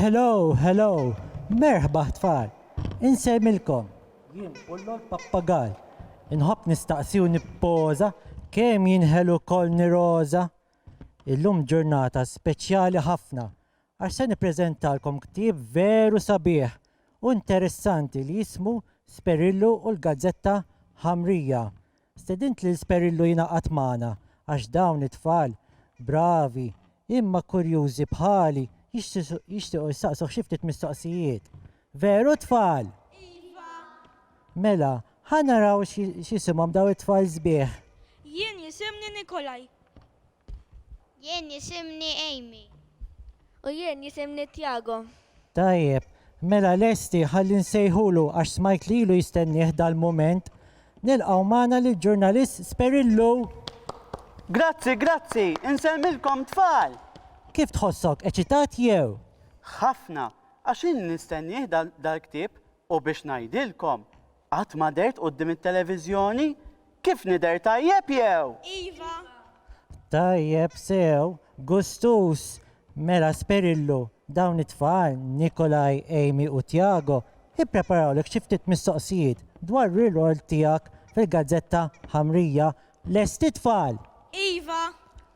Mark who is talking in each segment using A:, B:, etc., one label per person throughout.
A: Hello, merħba tfal. Insemilkom. Jien Pullo l-pappagal. Inħobb nistaqsi u nippoza kemm jinħelu kol niroza. Illum ġurnata speċjali ħafna. Għax se nippreżentalkom ktieb veru sabiħ u interessanti li jismu Sperillu u l-Gazzetta Ħamrija. Stedint li l-Sperillu jinaqat magħna għax dawn it-tfal bravi imma kurjużi bħali jixtiequ jistaqsu xi ftit mistoqsijiet. Veru tfal?
B: Iva.
A: Mela, ħanaraw x'isimhom daw it-tfal sbieħ.
B: Jien jisimni Nikolaj.
C: Jien jisimni Amy.
D: U jien jisimni Tiago.
A: Tajjeb, mela lesti ħalli nsejħulu għax smajt lilu jistennieh dal-moment. Nilqgħu magħna lill-ġurnalist Sperillu.
E: Grazzi, insemmilkom tfal.
A: Kif tħossok, eċitat jew?
E: ħafna, għax nistennieh dal-ktib u biex ngħidilkom. Qatt ma dert quddiem it-televiżjoni kif nidher tajjeb jew.
B: Iva.
A: Tajjeb sew, gustus. Mela Sperillu, dawn it-tfal, Nikolaj, Amy u Tiago, ippreparawlek xi ftit mistoqsijiet dwar ir-rol tiegħek fil-Gazzetta Ħamrija lesti tfal.
B: Iva.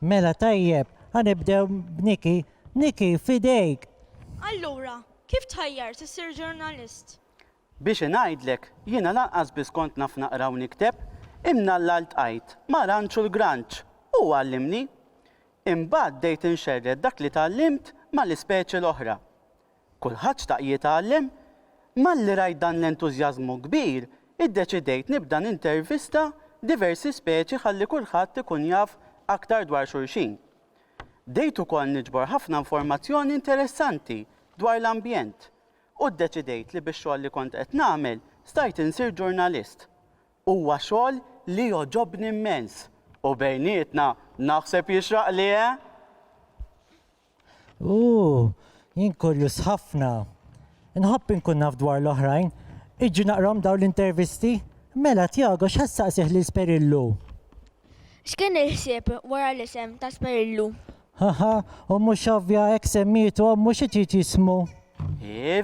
A: Mela tajjeb, ħanibdew b'Niki. Niki, fidejk.
B: Allura, kif tħajjar tissir ġurnalist?
E: Biex ngħidlek, jiena lanqas biss kont naf naqra u nikteb, imna l-altqajt ma' ranċu l-granċ u għallimni. Imbagħad dejt inxerred dak li tallimt mal-ispeċi l-oħra. Kulħadd xtaq jitgħallem, malli rajt dan l-entużjażmu kbir, iddeċidejt nibda nintervista diversi speċi ħalli kulħadd ikun jaf aktar dwar xulxin. Dejt ukoll niġbor ħafna informazzjoni interessanti dwar l-ambjent u ddeċidejt li bix-xogħol li kont qed nagħmel stajt insir ġurnalist. Huwa xogħol li joġobni immens u bejnietna naħseb jixraq li
A: Jien kurjus ħafna. Inħobb inkun naf dwar l-oħrajn. Iġġu naqrom daw l-intervisti. Mela Tiago, x'ħassaqsih li Sperillu?
D: X'kien il-ħsieb wara l-isem ta' Sperillu?
A: Haha, u mhux ovvja hekk semmitu u mhux irid jismu.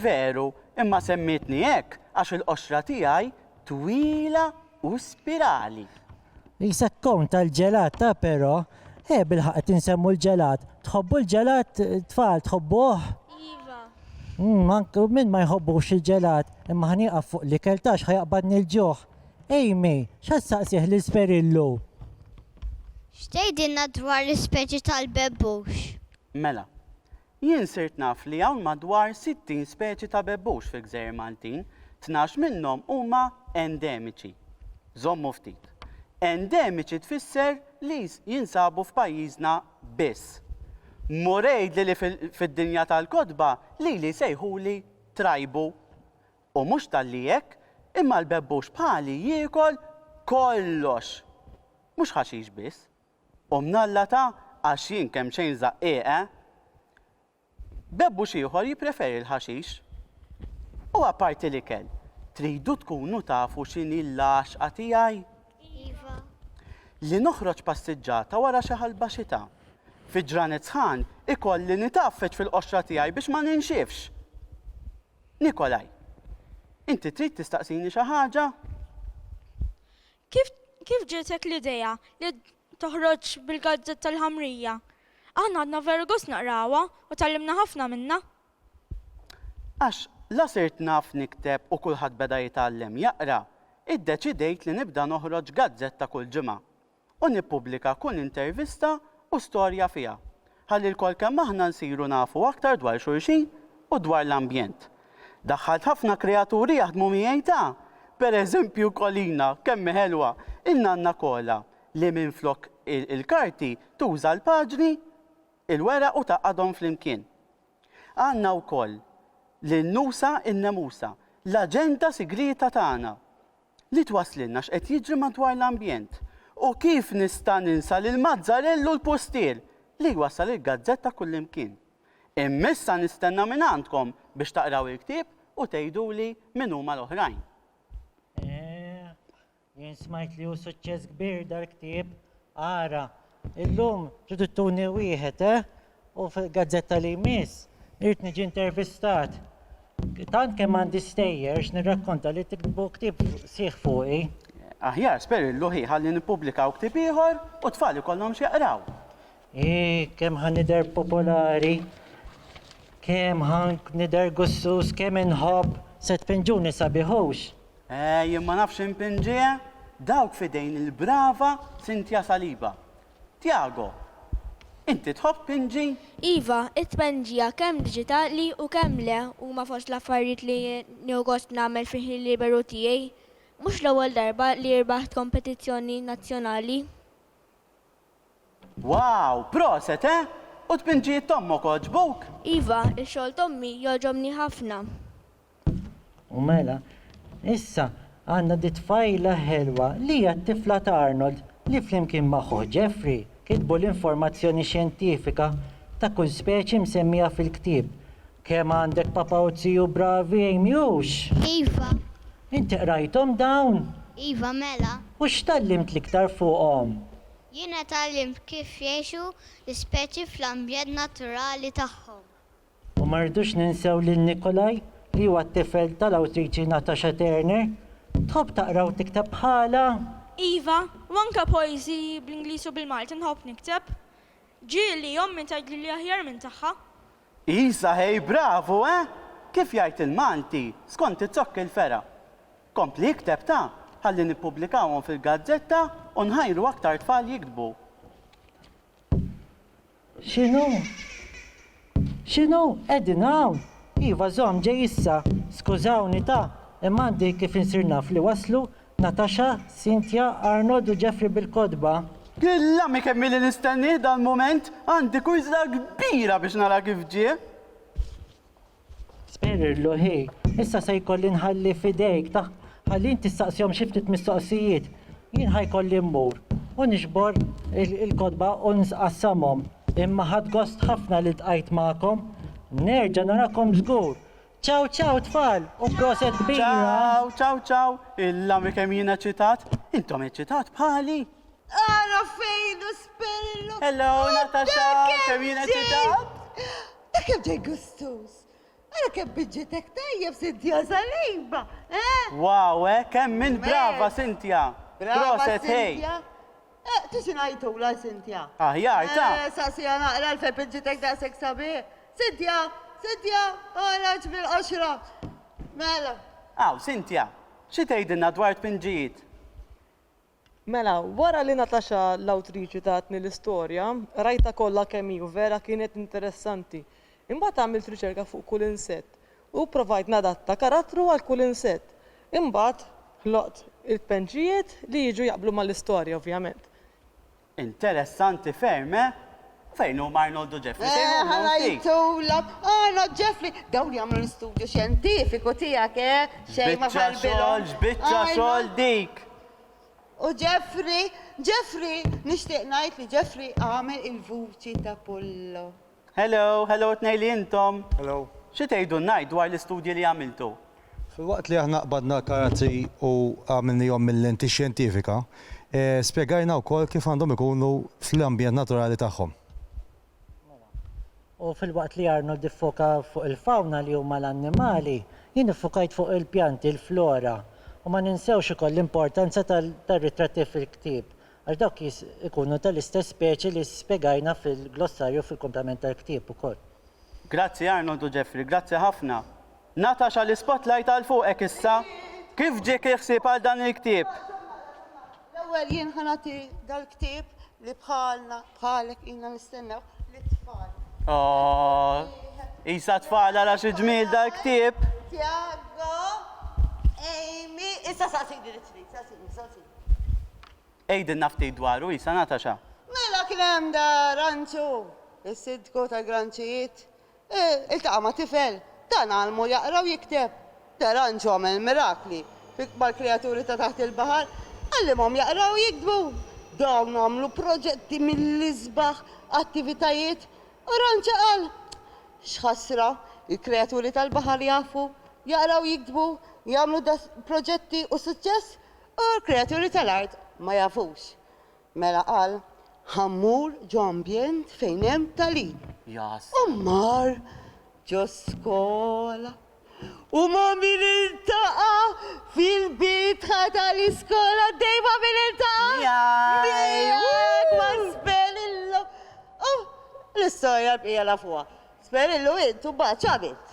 E: Veru, imma semmitni hekk għax il-qoxra tiegħi twila u spirali.
A: Isak kon tal-ġelata però, bil-ħaq qed insemmu l-ġelat. Tħobbu l-ġelat tfal, tħobbuh?
D: Iva.
A: Min ma jħobbux il-ġelat, imma ħanieqaf fuq li keltax ħajaqbadni l-ġuħ. Amy, x'ħassaqsih li Sperillu?
C: Xtejdinna dwar l-ispeċi tal-bebbux.
E: Mela, jien sirt naf li hawn madwar 60 speċi ta' bebbux fil-Gżejjer Maltin, 12 minnhom huma endemiċi. Żommu ftit. Endemiċi tfisser li jinsabu f'pajjiżna biss. Murejd li fid-dinja tal-kodba li sejħuli trajbu. U mhux tal-li hekk, imma l-bebbux bħali jiekol kollox. Mhux ħaxix biss. U mnallata għax jien kemm xejn żaqqiegħa, bebbux ieħor jippreferi l-ħaxix. U apparti l-ikel, tridu tkunu tafu x'inhi l-għaxqa tiegħi.
C: Iva.
E: Li noħroġ passiġġata wara xi ħalba xita. Fi ġranet sħan ikolli nitaffeġ fil-qoxra tiegħi biex ma ninxifx. Nikolaj, inti trid tistaqsini xi ħaġa?
B: Kif ġietek l-idea li toħroġ bil-Gazzetta l-Ħamrija? Aħna għadna veru gost naqrawha u tallimna ħafna minna.
E: Għax la sirt naf nikteb u kulħadd beda jitgħallem jaqra, iddeċidejt li nibda noħroġ gazzetta kull ġimgħa u nippubblika kull intervista u storja fiha. Ħalli l-kol kemm aħna nsiru nafu aktar dwar xulxin u dwar l-ambjent. Daħħalt ħafna kreaturi jaħdmu miegħi ta'. Pereżempju Kolina, kemm ħelwa, in-nanna Kola li minflok il-karti tuża l-paġni, il-weraq u taqadhom flimkien. Għandna wkoll l-nusa in-nemusa, l-aġenda sigrita tagħna li twassilna x'qed jiġri madwar l-ambjent u kif nista' ninsa lil Mazzarellu l-Pustier li wassal il-gazzetta kullimkien. Immissa nistenna minn għandkom biex taqraw il-ktieb u tgħiduli min huma l-oħrajn.
A: Jien smajt li hu suċċess kbir dal-ktieb. Ara, illum ġudu tuni wieħed, u fil-gazzetta li jmiss Irrit niġi intervistat. Tant kemm għandi stejjer nirrakkonta li tiktbu ktib sieħ fuqi.
E: Aħjar sperillu ħi ħalli nippubblikaw ktib ieħor u tfal ikollhom x'jaqraw.
A: Kemm ħan nider popolari, kemm ħan nider gussus, kemm inħobb, se tpinġuni sabiħux.
E: Jien ma nafx impinġie, dawk fidejn il-brava Cynthia Saliba. Tiago, inti tħobb pinġi?
D: Iva, it-tpenġija kemm digitali u kemm le huma fost l-affarijiet li niegost nagħmel fih liberu tiegħi. Mhux l-ewwel darba li rbaħt kompetizzjoni nazzjonali.
E: Wow, proset, U tpinġijiet tommok oġbuk?
D: Iva, il-xogħol Tommi joġobni ħafna.
A: U mela, issa għandna ditfajla ħelwa li hija t-tifla ta' Arnold li flimkien magħhu Jeffrey kitbu l-informazzjoni xjentifika ta' kull speċi msemmija fil-ktieb. Kemm għandek papaw-tziju bravi jmjux?
C: Iva,
A: Inti qrajthom dawn?
C: Iva mela.
A: U x'tallimt l-iktar fuqhom?
C: Jiena tallimt kif jgħixu l-ispeċi fl-ambjent naturali tagħhom.
A: U mardux ninsew lil Nikolaj li huwa t-tifel tal-awtriċi Natasha Turner. Tħobb taqra u tikteb bħala.
B: Iva, u anka poeżi bl-Ingliż u bil-Malti nħobb nikteb. Ġieli jommi tgħidli li aħjar minn tagħha.
E: Isa, hej, bravo, Kif jgħid il-Malti, skont it-zokk il-fera. Kompli jikteb ta' ħalli nippubblikawhom fil-gazzetta u nħajru aktar tfal jiktbu.
A: X'inhu? X'inhu? Qegħdin hawn. Iva żomm ġej issa. Skużawni ta' imma għandi kif insir naf li waslu Natasha, Cynthia, Arnold u Jeffrey bil-kodba.
E: Gilla mi kemmi li nistenni dal-moment għandi kujżla kbira biex nara kif ġie.
A: Sperirlu ħej, issa se jkolli nħalli fidejk ta' ħalli inti staqsihom xi ftit mistoqsijiet. Jien ħajkolli mmur u nixbor il-kodba u nsqassamhom. Imma ħadd gost ħafna li tqajt magħkom. Nerġa' narakom żgur. Ciao ciao tfal u proset kbira.
E: Ciao, ciao, ciao. Illa mi kemm jiena ċitat. Intom ċitat bħali.
F: Ara fejn u sperillu.
E: Hello, Natasha, kemm jiena ċitat?
F: Da kem ġej gustus. Ara kem bidġetek tajjeb Cynthia Saliba.
E: Wow, kemm minn brava Cynthia. Proset, hej.
F: Tisinajtu la Cynthia.
E: Aħjar ta'.
F: Saqsija naqra l-fej bidġetek da sek sabi. Cynthia, għaraġ bil-10. Mela.
E: Aw, Cynthia, xi tgħidilna dwar tpinġijiet?
G: Mela, wara li Natasha l-awtriċi tatni l-istorja, rajta kollha kemm hu vera kienet interessanti. Imbagħad għamilt riċerka fuq kull insett u provajt nadatta karattru għal kull insett. Imbagħad ħloqt il-penġijiet li jiġu jaqblu mal-istorja ovvjament.
E: Interessanti ferm, Fejn hu Arnold u Jeffrey?
F: Ħanajtu Arnold Jeffrey, dawn jagħmlu l-istudju xjentifiku tiegħek, xejn ma ħalbilhom.
E: Biċċa xogħol dik.
F: U Jeffrey, nixtieq ngħid li Jeffrey għamel il-vuċi ta' Pullo.
E: Hello, tnejli intom.
H: Hello.
E: Xi tgħidu ngħid dwar l-istudji li għamiltu?
H: Fil-waqt li aħna qbadna karazzi u għamilnihom mill-lenti xjentifika, spjegajna wkoll kif għandhom ikunu fl-ambjent naturali tagħhom.
A: U fil-waqt li Arnold diffoka fuq il-fawna li huma l-annimali, jien iffokajt fuq il-pjanti, il-flora. U ma ninsewx ukoll l-importanza tal-ritratti fil-ktieb. Għax dawk ikunu tal-istess speċi li spjegajna fil-glossarju fil-komplement tal-ktieb ukoll.
E: Grazzi Arnold u Jeffrey, grazzi ħafna. Natasha l-spotlight għal fuqek issa. Kif ġiek iħsieb għal dan il-ktieb?
F: L-ewwel jien ħanati dal-ktieb li bħalek inna nistennew li tfal.
E: Oh, isa tfal għara xi ġmiel dal-ktieb.
F: Tiago, Amy, issa saqsini li trid, saqsini.
E: Ejdin naftit dwaru, isa Natasha.
F: Mela kien hemm da ranċu, is-sidku tal-granċijiet. Iltaqa' ma' tifel, dan għalmu jaqra u jikteb. Da ranċu għamel mirakli fikbar kreaturi ta' taħt il-baħar, għallimhom jaqra u jiktbu. Dawn għamlu proġetti mill-isbaħ, attivitajiet, u ranċa qal. X'ħassra, il-kreaturi tal-baħar jafu, jaqraw jiktbu, jagħmlu da proġetti u suċċess, u l-kreaturi tal-art ma jafux. Mela qal, ħammur ġo ambjent fejn hemm talib.
E: Jas.
F: U mar, ġo skola. U ma min iltaqa fil-bit ħata l-iskola dejma min iltaqa. Mijak ma Sperrillo. L-istoria bqija la fuqa. Sperrillo intu baċabit.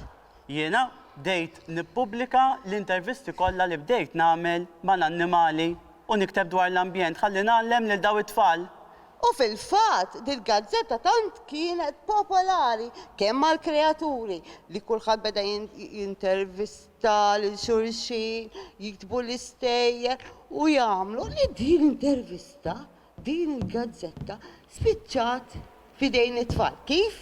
E: Jiena bdejt nippubblika l-intervisti kollha li bdejt nagħmel mal-annimali u nikteb dwar l-ambjent ħalli nagħlem lil daw it-tfal.
F: U fil-fat, dil-gazzetta tant kienet popolari kemm mal-kreaturi li kulħadd beda jintervista l-xurxin, jiktbu l-istejjer u jagħmlu li din intervista, din il-gazzetta spiċċat fidejn it-tfal. Kif?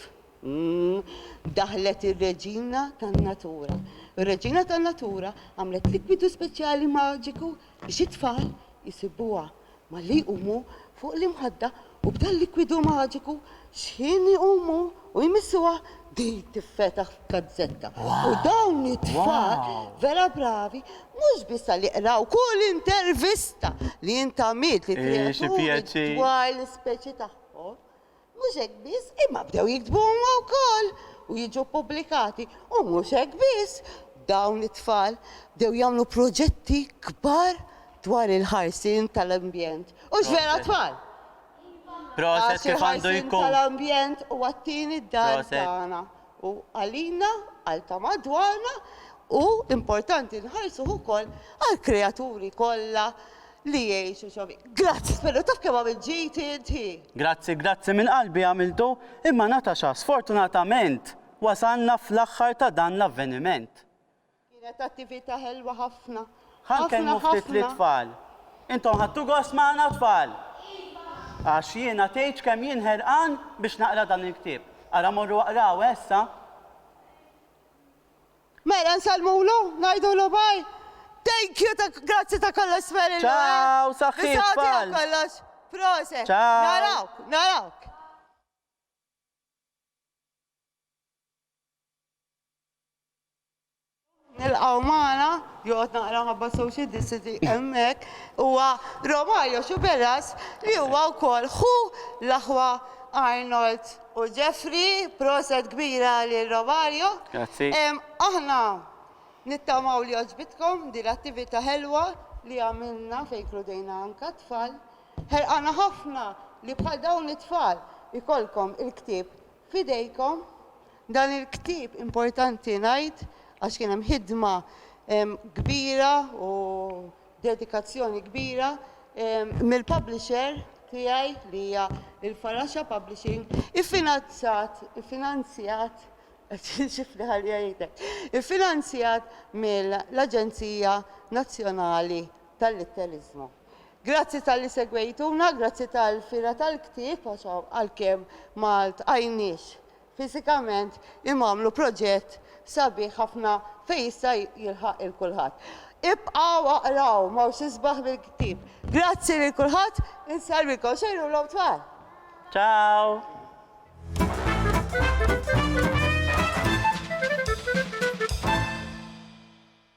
F: Daħlet ir-reġina tan-natura. Ir-reġina tan-natura għamlet likwidu speċjali maġiku biex it-tfal jisibuha ma li jqumu fuq l-imħadda u b'dan likwidu maġiku x'ħin jqumu u jmissuha din tiffetaħ f'gazzetta. U dawn it-tfal vera bravi mhux biss li qraw kull intervista li intamiet li kreaturi dwar l-ispeċi tagħhom. Mhux hekk biss, imma bdew jiktbuhom wkoll u jiġu pubblikati u mhux hekk biss. Dawn it-tfal bdew jagħmlu proġetti kbar dwar il-ħarsin tal-ambjent. U x'vera tfal?
E: Proset kif għandu
F: il-ħarsin
E: jkun.
F: tal-ambjent u għattini dar tagħna. U għalina, għal ta' madwarna u importanti nħarsu ukoll għal-kreaturi kollha li jgħixu xobi. Grazzi, Sperrillo, taf kemm għamil ġejt inti.
E: Grazzi minn qalbi għamiltu, imma Natasha, sfortunatament wasanna fl-aħħar ta' dan l-avveniment.
F: Kienet attività ħelwa ħafna.
E: Ħankelmu ftit li tfal. Intom ħadtu gost magħna tfal. Għax jiena tgħid kemm jien ħerqan biex naqra dan il-ktieb. Ara morru waqraw issa.
F: Mela nsalmulu, ngħidulu baj. Thank you, grazzi ta' kollox Sperrillo.
E: Ciao, saħħit tfal.
F: Kollox. Proset.
E: Ciao.
F: Narawk. Nilqaw maħna, jgħot naqra ħabba social distancing emmek, huwa Romario Xuberas li huwa wkoll ħu l-aħwa Arnold u Jeffrey, proset kbira li Romario.
E: Grazzi.
F: Aħna nittamaw li oġbitkom di l-attività ħelwa li għamilna fejn kludejna anka tfal. Ħerqana ħafna li bħal dawn it-tfal ikolkom il-ktieb fidejkom. Dan il-ktieb importanti ngħid għax kien hemm ħidma kbira u dedikazzjoni kbira mill-publisher tiegħi li hija il-Faraxa Publishing iffinanzjat mill-Aġenzija Nazzjonali tal-Litterizmu. Grazzi tal-li segwejtuna, grazzi tal-fira tal-ktieb għalkemm ma ltqajniex fiżikament imamlu proġett sabiħ ħafna fejn jista' jilħaq il-kulħadd. Ibqgħu waqraw m'hawnx isbaħ bil-ktieb. Grazzi lil kulħadd, insalmikom xejru l-tfal.
E: Ciao.